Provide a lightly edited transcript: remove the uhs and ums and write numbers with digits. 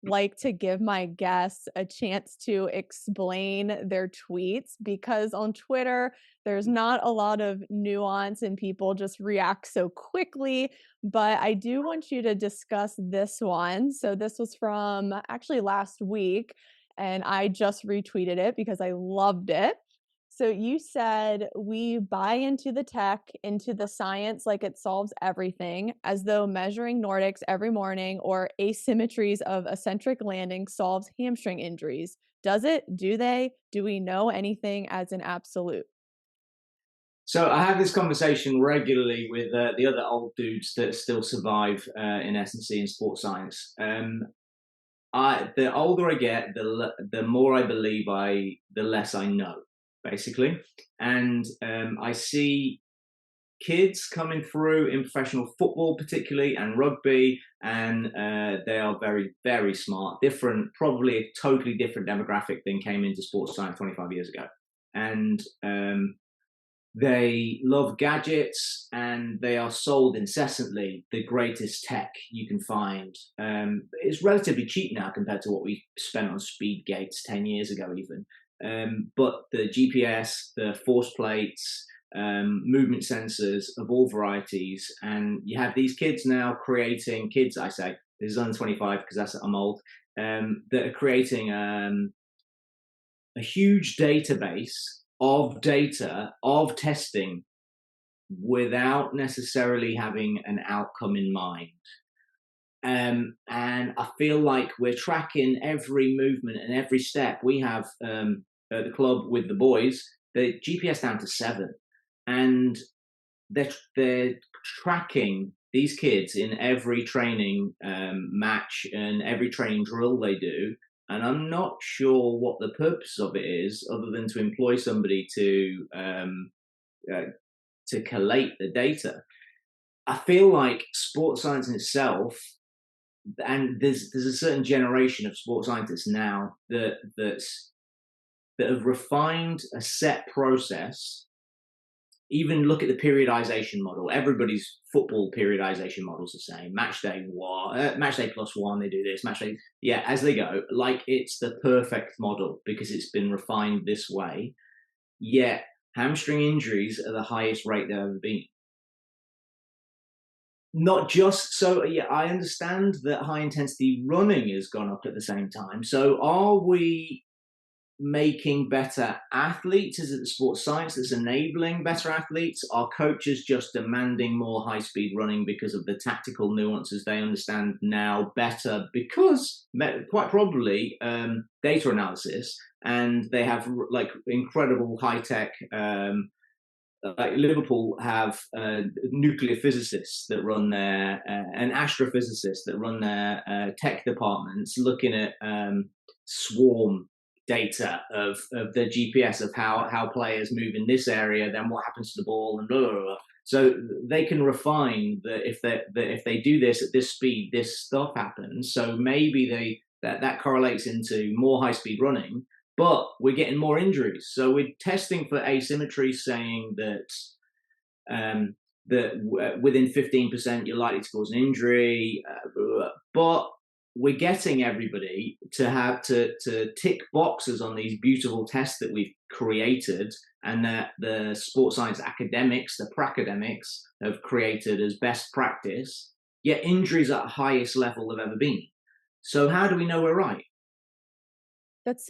like to give my guests a chance to explain their tweets because on Twitter, there's not a lot of nuance and people just react so quickly. But I do want you to discuss this one. So, this was from actually last week, and I just retweeted it because I loved it. So you said we buy into the tech, into the science like it solves everything, as though measuring Nordics every morning or asymmetries of eccentric landing solves hamstring injuries. Does it? Do they? Do we know anything as an absolute? So I have this conversation regularly with the other old dudes that still survive in S&C and sports science. The older I get, the more I believe the less I know, basically. And I see kids coming through in professional football, particularly, and rugby, and they are very, very smart. Different, probably a totally different demographic than came into sports science 25 years ago. And they love gadgets and they are sold incessantly the greatest tech you can find. It's relatively cheap now compared to what we spent on speed gates 10 years ago, even. But the GPS, the force plates, movement sensors of all varieties, and you have these kids now creating kids. I say this is under 25 because I'm old. That are creating a huge database of data of testing without necessarily having an outcome in mind. And I feel like we're tracking every movement and every step. We have at the club with the boys the GPS down to 7, and they're tracking these kids in every training match and every training drill they do. And I'm not sure what the purpose of it is, other than to employ somebody uh, to collate the data. I feel like sports science in itself, and there's a certain generation of sports scientists now that have refined a set process. Even look at the periodization model. Everybody's football periodization model's the same. Match day one, match day plus one. They do this. Match day, yeah, as they go. Like it's the perfect model because it's been refined this way. Yet hamstring injuries are the highest rate they've ever been. Not just so. Yeah, I understand that high intensity running has gone up at the same time. So are we making better athletes? Is it the sports science that's enabling better athletes? Are coaches just demanding more high speed running because of the tactical nuances they understand now better? Because quite probably data analysis, and they have like incredible high tech. Like Liverpool have nuclear physicists that run their and astrophysicists that run their tech departments looking at swarm data of the GPS of how players move in this area, then what happens to the ball, and blah blah blah. So they can refine that if they do this at this speed, this stuff happens. So maybe that correlates into more high speed running, but we're getting more injuries. So we're testing for asymmetry, saying that within 15% you're likely to cause an injury, but we're getting everybody to have to tick boxes on these beautiful tests that we've created and that the sports science academics, the pracademics, have created as best practice, yet injuries at the highest level they've ever been. So how do we know we're right?